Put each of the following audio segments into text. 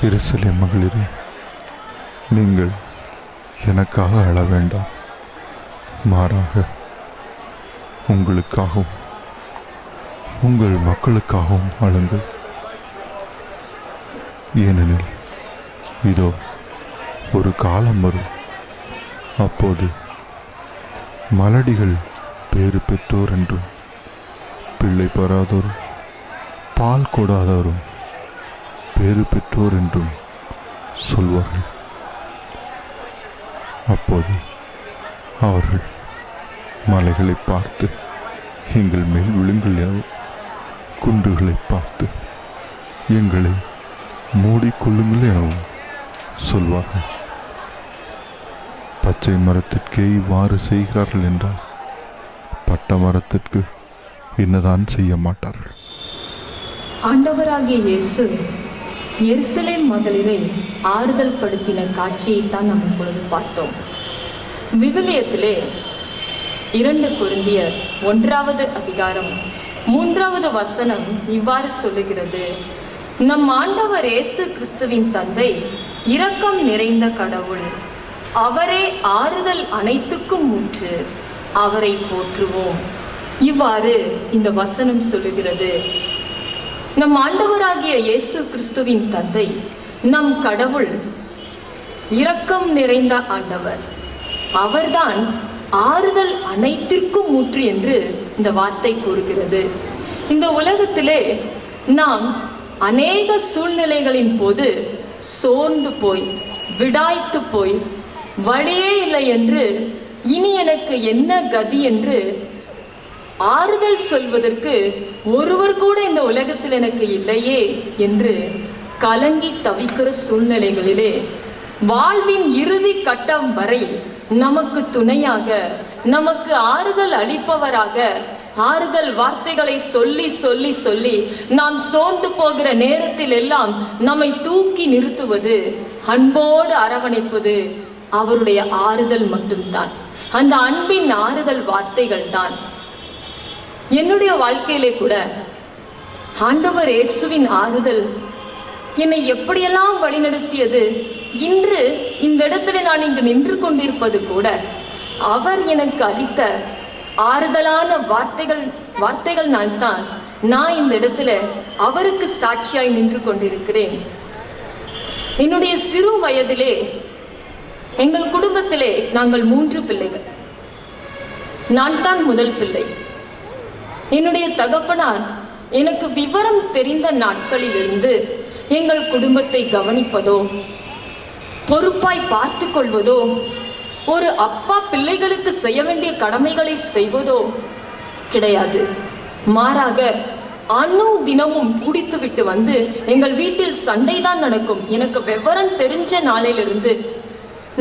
எருசலேம் மகளிரே, நீங்கள் எனக்காக அழ வேண்டாம், மாறாக உங்களுக்காகவும் உங்கள் மக்களுக்காகவும் அழுங்கள். ஏனெனில் இதோ ஒரு காலம் வரும், அப்போது மலடிகள் பேறு பெற்றோர் என்றும் பிள்ளை பெறாதோரும் பால் கொடாதோரும் பேறு பெற்றோர் என்றும் சொல்வார்கள். அப்போது அவர்கள் மலைகளை பார்த்து எங்கள் மேல் விழுங்கள், குன்றுகளை பார்த்து எங்களை மூடிக்கொள்ளுங்கள் எனவும் சொல்வார்கள். பச்சை மரத்திற்கே இவ்வாறு செய்கிறார்கள் என்றால் பட்ட மரத்திற்கு என்னதான் செய்ய மாட்டார்கள்? ஆண்டவராகிய இயேசு எருசலேம் மகளிரை ஆறுதல் படுத்தின காட்சியைத்தான் நாம் இப்பொழுது பார்த்தோம். விவிலியத்திலே 2 கொரிந்தியர் 1வது அதிகாரம் 3வது வசனம் இவ்வாறு சொல்லுகிறது: நம் ஆண்டவர் இயேசு கிறிஸ்துவின் தந்தை இரக்கம் நிறைந்த கடவுள், அவரே ஆறுதல் அனைத்துக்கும் ஊற்று, அவரை போற்றுவோம். இவ்வாறு இந்த வசனம் சொல்லுகிறது. நம் ஆண்டவராகிய இயேசு கிறிஸ்துவின் தந்தை, நம் கடவுள் இரக்கம் நிறைந்த ஆண்டவர், அவர்தான் ஆறுதல் அனைத்திற்கும் ஊற்று என்று இந்த வார்த்தை கூறுகிறது. இந்த உலகத்திலே நாம் அநேக சூழ்நிலைகளின் போது சோர்ந்து போய் விடாய்த்து போய் வழியே இல்லை என்று, இனி எனக்கு என்ன கதி என்று ஆறுதல் சொல்வதற்கு ஒருவர் கூட இந்த உலகத்தில் எனக்கு இல்லையே என்று கலங்கி தவிக்கிற சூழ்நிலைகளிலே வாழ்வின் இறுதி கட்டம் வரை நமக்கு துணையாக, நமக்கு ஆறுதல் அளிப்பவராக ஆறுதல் வார்த்தைகளை சொல்லி சொல்லி சொல்லி நாம் சோர்ந்து போகிற நேரத்தில் எல்லாம் நம்மை தூக்கி நிறுத்துவது, அன்போடு அரவணைப்பது அவருடைய ஆறுதல் மட்டும்தான். அந்த அன்பின் ஆறுதல் வார்த்தைகள் தான். என்னுடைய வாழ்க்கையிலே கூட ஆண்டவர் இயேசுவின் ஆறுதல் என்னை எப்படியெல்லாம் வழிநடத்தியது. இன்று இந்த இடத்துல நான் இங்கு நின்று கொண்டிருப்பது கூட அவர் எனக்கு அளித்த ஆறுதலான வார்த்தைகள் தான் நான் இந்த இடத்துல அவருக்கு சாட்சியாய் நின்று கொண்டிருக்கிறேன். என்னுடைய சிறு வயதிலே எங்கள் குடும்பத்திலே நாங்கள் 3 பிள்ளைகள். நான் தான் முதல் பிள்ளை. என்னுடைய தகப்பனார் எனக்கு விவரம் தெரிந்த நாட்களிலிருந்து எங்கள் குடும்பத்தை கவனிப்பதோ பொறுப்பாய் பார்த்து கொள்வதோ, ஒரு அப்பா பிள்ளைகளுக்கு செய்ய வேண்டிய கடமைகளை செய்வதோ கிடையாது. மாறாக தினமும் குடித்து விட்டு வந்து எங்கள் வீட்டில் சண்டைதான் நடக்கும். எனக்கு விவரம் தெரிஞ்ச நாளிலிருந்து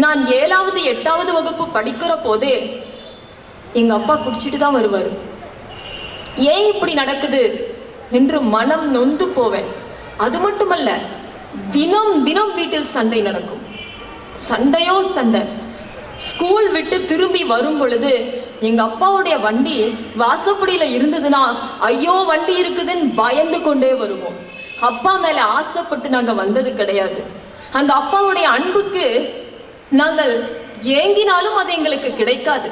நான் 7வது 8வது வகுப்பு படிக்கிற போதே எங்க அப்பா குடிச்சிட்டு தான் வருவார். ஏன் இப்படி நடக்குது என்று மனம் நொந்து போவேன். அது மட்டுமல்ல, தினம் தினம் வீட்டில் சண்டை நடக்கும். சண்டையோ சண்டை. ஸ்கூல் விட்டு திரும்பி வரும் பொழுது எங்க அப்பாவுடைய வண்டி வாசப்படியில இருந்ததுன்னா ஐயோ வண்டி இருக்குதுன்னு பயந்து கொண்டே வருவோம். அப்பா மேல ஆசைப்பட்டு நாங்க வந்தது கிடையாது. அந்த அப்பாவுடைய அன்புக்கு நாங்கள் ஏங்கினாலும் அது எங்களுக்கு கிடைக்காது.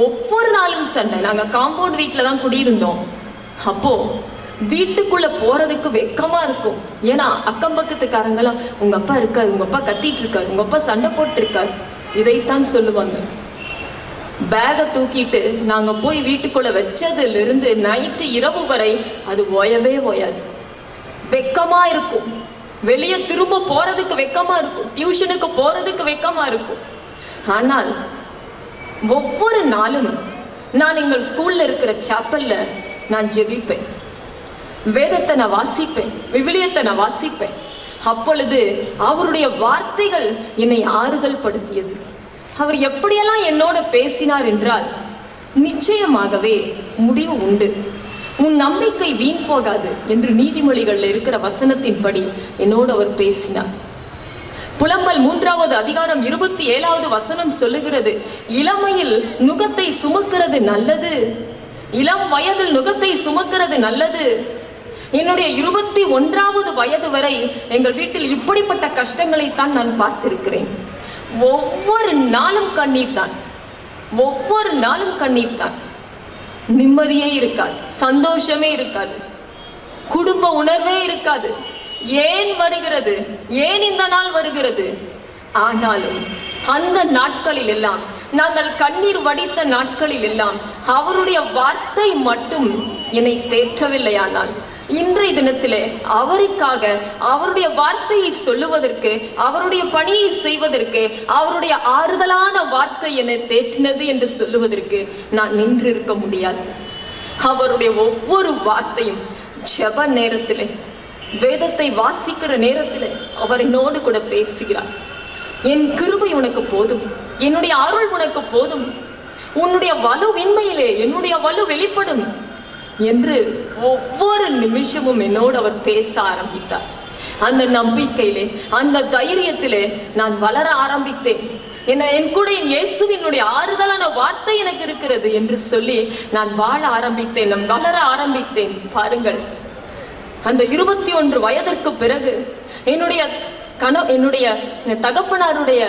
ஒவ்வொரு நாளும் சண்டை. நாங்க காம்பவுண்ட் வீட்டில தான் குடியிருந்தோம். அப்போ வீட்டுக்குள்ள போறதுக்கு வெக்கமா இருக்கும். ஏன்னா அக்கம் பக்கத்துக்காரங்களாம் உங்க அப்பா இருக்காரு, உங்க அப்பா கத்திட்டு இருக்காரு, உங்க அப்பா சண்டை போட்டு இருக்காரு, இதைத்தான் சொல்லுவாங்க. பேகை தூக்கிட்டு நாங்க போய் வீட்டுக்குள்ள வச்சதுல இருந்து நைட்டு இரவு வரை அது ஓயவே ஓயாது. வெக்கமா இருக்கும். வெளியே திரும்ப போறதுக்கு வெக்கமா இருக்கும். டியூஷனுக்கு போறதுக்கு வெக்கமா இருக்கும். ஆனால் ஒவ்வொரு நாளும் நான் எங்கள் ஸ்கூல்ல இருக்கிற சாப்பல்ல நான் ஜெபிப்பேன், வேதத்தை நான் வாசிப்பேன், விவிலியத்தை நான் வாசிப்பேன். அப்பொழுது அவருடைய வார்த்தைகள் என்னை ஆறுதல் படுத்தியது. அவர் எப்படியெல்லாம் என்னோட பேசினார் என்றால், நிச்சயமாகவே முடிவு உண்டு, உன் நம்பிக்கை வீண் போகாது என்று நீதிமொழிகள்ல இருக்கிற வசனத்தின்படி என்னோடு அவர் பேசினார். புலம்பல் 3வது அதிகாரம் 27வது வசனம் சொல்லுகிறது, இளமையில் நுகத்தை சுமக்கிறது நல்லது, இளம் வயதில் நுகத்தை சுமக்கிறது நல்லது. என்னுடைய 21வது வயது வரை எங்கள் வீட்டில் இப்படிப்பட்ட கஷ்டங்களைத்தான் நான் பார்த்திருக்கிறேன். ஒவ்வொரு நாளும் கண்ணீர் தான், ஒவ்வொரு நாளும் கண்ணீர் தான். நிம்மதியே இருக்காது, சந்தோஷமே இருக்காது, குடும்ப உணர்வே இருக்காது. ஏன் வருகிறது, ஏன் இந்த நாள் வருகிறது? ஆனாலும் அந்த நாட்களில் எல்லாம், நாங்கள் கண்ணீர் வடித்த நாட்களில் எல்லாம் அவருடைய வார்த்தை மட்டும் என்னை தேற்றவில்லையானால், இன்றைய தினத்திலே அவருக்காக அவருடைய வார்த்தையை சொல்லுவதற்கு, அவருடைய பணியை செய்வதற்கு, அவருடைய ஆறுதலான வார்த்தை என்னை தேற்றினது என்று சொல்லுவதற்கு நான் நின்றிருக்க முடியாது. அவருடைய ஒவ்வொரு வார்த்தையும் ஜெப நேரத்திலே, வேதத்தை வாசிக்கிற நேரத்திலே அவர் என்னோடு கூட பேசுகிறார். என் கிருபை உனக்கு போதும், என்னுடைய அருள் உனக்கு போதும், உன்னுடைய வலுவின்மையிலே என்னுடைய வலு வெளிப்படும் என்று ஒவ்வொரு நிமிஷமும் என்னோடு அவர் பேச ஆரம்பித்தார். அந்த நம்பிக்கையிலே, அந்த தைரியத்திலே நான் வளர ஆரம்பித்தேன். என் கூட என் இயேசுவினுடைய ஆறுதலான வார்த்தை எனக்கு இருக்கிறது என்று சொல்லி நான் வாழ ஆரம்பித்தேன், நான் வளர ஆரம்பித்தேன். பாருங்கள், அந்த 21 வயதிற்கு பிறகு என்னுடைய தகப்பனாருடைய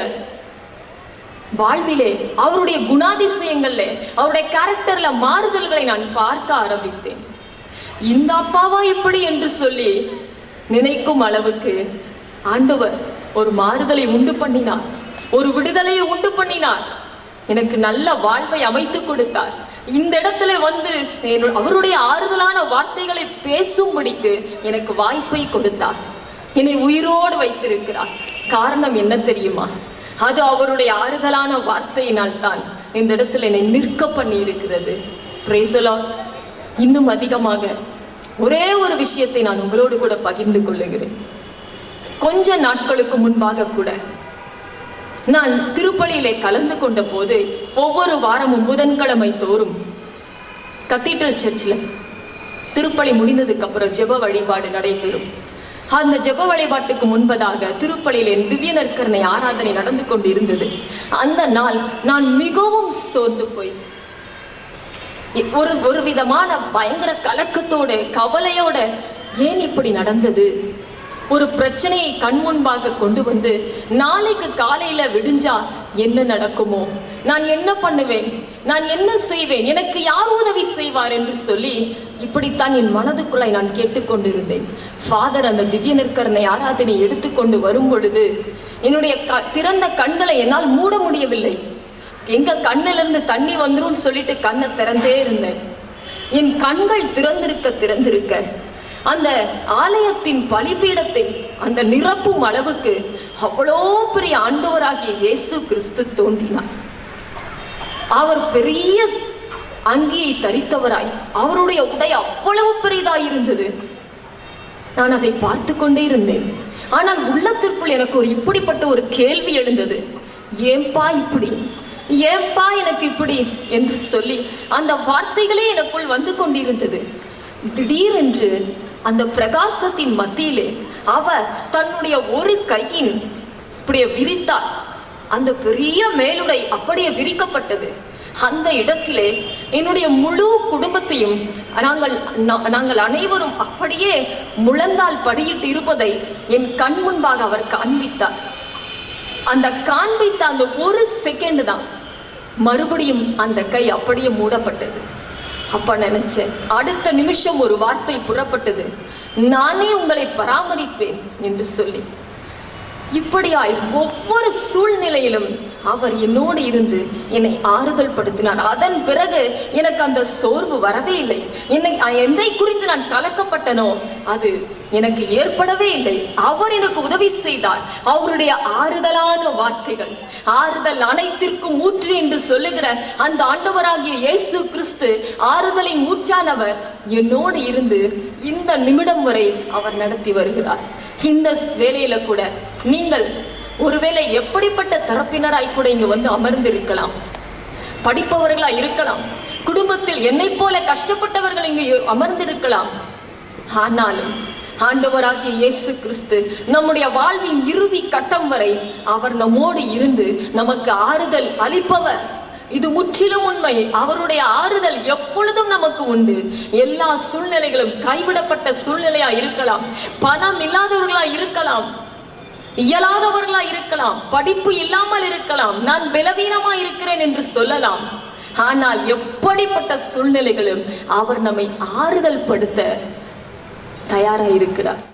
வாழ்விலே, அவருடைய குணாதிசயங்கள்ல, அவருடைய கேரக்டர்ல மாறுதல்களை நான் பார்க்க ஆரம்பித்தேன். இந்த அப்பாவா இப்படி என்று சொல்லி நினைக்கும் அளவுக்கு ஆண்டவர் ஒரு மாறுதலை உண்டு பண்ணினார், ஒரு விடுதலையை உண்டு பண்ணினார். எனக்கு நல்ல வாழ்வை அமைத்து கொடுத்தார். இந்த இடத்துல வந்து அவருடைய ஆறுதலான வார்த்தைகளை பேசும்படிக்கு எனக்கு வாய்ப்பை கொடுத்தார். என்னை உயிரோடு வைத்திருக்கிறார். காரணம் என்ன தெரியுமா? அது அவருடைய ஆறுதலான வார்த்தையினால் தான் இந்த இடத்துல என்னை நிற்க பண்ணி இருக்கிறது. Praise the Lord. இன்னும் அதிகமாக ஒரே ஒரு விஷயத்தை நான் உங்களோடு கூட பகிர்ந்து கொள்ளுகிறேன். கொஞ்ச நாட்களுக்கு முன்பாக கூட நான் திருப்பலியிலே கலந்து கொண்ட போது, ஒவ்வொரு வாரமும் புதன்கிழமை தோறும் கத்தீட்ரல் சர்ச்சில் திருப்பலி முடிந்ததுக்கு அப்புறம் ஜெப வழிபாடு நடைபெறும். அந்த ஜெப வழிபாட்டுக்கு முன்பதாக திருப்பலியிலே திவ்ய நற்கருணை ஆராதனை நடந்து கொண்டு இருந்தது. அந்த நாள் நான் மிகவும் சோர்ந்து போய் ஒரு விதமான பயங்கர கலக்கத்தோட, கவலையோட, ஏன் இப்படி நடந்தது, ஒரு பிரச்சனையை கண் முன்பாக கொண்டு வந்து நாளைக்கு காலையில விடிஞ்சா என்ன நடக்குமோ, நான் என்ன பண்ணுவேன், நான் என்ன செய்வேன், எனக்கு யார் உதவி செய்வார் என்று சொல்லி இப்படித்தான் என் மனதுக்குள்ளாய் நான் கேட்டுக்கொண்டிருந்தேன். ஃபாதர் அந்த திவ்ய நற்கருணை ஆராதனை எடுத்துக்கொண்டு வரும் பொழுது என்னுடைய திறந்த கண்களை என்னால் மூட முடியவில்லை. எங்க கண்ணிலிருந்து தண்ணி வந்துரும் சொல்லிட்டு கண்ணை திறந்தே இருந்தேன். என் கண்கள் திறந்திருக்க அந்த ஆலயத்தின் பலிபீடத்தை அந்த நிரப்பும் அளவுக்கு அவ்வளோ பெரிய ஆண்டவராகிய இயேசு கிறிஸ்து தோன்றினார். அவர் பெரிய அங்கியை தரித்தவராய், அவருடைய உடை அவ்வளவு பெரிதாய் இருந்தது. நான் அதை பார்த்து கொண்டே இருந்தேன். ஆனால் உள்ளத்திற்குள் எனக்கு இப்படிப்பட்ட ஒரு கேள்வி எழுந்தது. ஏன்பா இப்படி, ஏன்பா எனக்கு இப்படி என்று சொல்லி அந்த வார்த்தைகளே எனக்குள் வந்து கொண்டிருந்தது. திடீரென்று அந்த பிரகாசத்தின் மத்தியிலே அவர் தன்னுடைய ஒரு கையின் இப்படியே விரித்தார். அந்த பெரிய மேலுடை அப்படியே விரிக்கப்பட்டது. அந்த இடத்திலே என்னுடைய முழு குடும்பத்தையும் நாங்கள் அனைவரும் அப்படியே முழந்தால் படியிட்டு இருப்பதை என் கண் முன்பாக அவர் காண்பித்தார். அந்த காண்பித்த அந்த ஒரு செகண்ட் தான் மறுபடியும் அந்த கை அப்படியே மூடப்பட்டது. அப்ப நினைச்சேன், அடுத்த நிமிஷம் ஒரு வார்த்தை புறப்பட்டது, நானே உங்களை பராமரிப்பேன் என்று சொல்லி. இப்படியாய் ஒவ்வொரு சூழ்நிலையிலும் அவர் என்னோடு இருந்து என்னை ஆறுதல் படுத்தினார். அதன் பிறகு எனக்கு அந்த சோர்வு வரவே இல்லை. எதை குறித்து நான் கலக்கப்பட்டனோ அது எனக்கு ஏற்படவே இல்லை. அவர் எனக்கு உதவி செய்தார். அவருடைய ஆறுதலான வார்த்தைகள், ஆறுதல் அனைத்திற்கும் ஊற்று என்று சொல்லுகிற அந்த ஆண்டவராகிய இயேசு கிறிஸ்து ஆறுதலின் ஊற்றானவர் என்னோடு இருந்து இந்த நிமிடம் வரை அவர் நடத்தி வருகிறார். இந்த வேலையில கூட நீங்கள் ஒருவேளை எப்படிப்பட்ட தரப்பினராய் கூட இங்கு வந்து அமர்ந்திருக்கலாம், படிப்பவர்களா இருக்கலாம், குடும்பத்தில் என்னை போல கஷ்டப்பட்டவர்கள் இங்கு அமர்ந்திருக்கலாம். ஆனாலும் ஆண்டவராகிய இயேசு கிறிஸ்து நம்முடைய வாழ்வின் இறுதி கட்டம் வரை அவர் நம்மோடு இருந்து நமக்கு ஆறுதல் அளிப்பவர். இது முற்றிலும் உண்மை. அவருடைய ஆறுதல் எப்பொழுதும் நமக்கு உண்டு. எல்லா சூழ்நிலைகளும் கைவிடப்பட்ட சூழ்நிலையா இருக்கலாம், பணம் இல்லாதவர்களா இருக்கலாம், இயலாதவர்களா இருக்கலாம், படிப்பு இல்லாமல் இருக்கலாம், நான் பலவீனமா இருக்கிறேன் என்று சொல்லலாம். ஆனால் எப்படிப்பட்ட சூழ்நிலைகளும் அவர் நம்மை ஆறுதல் படுத்த தயாராயிருக்கிறார்.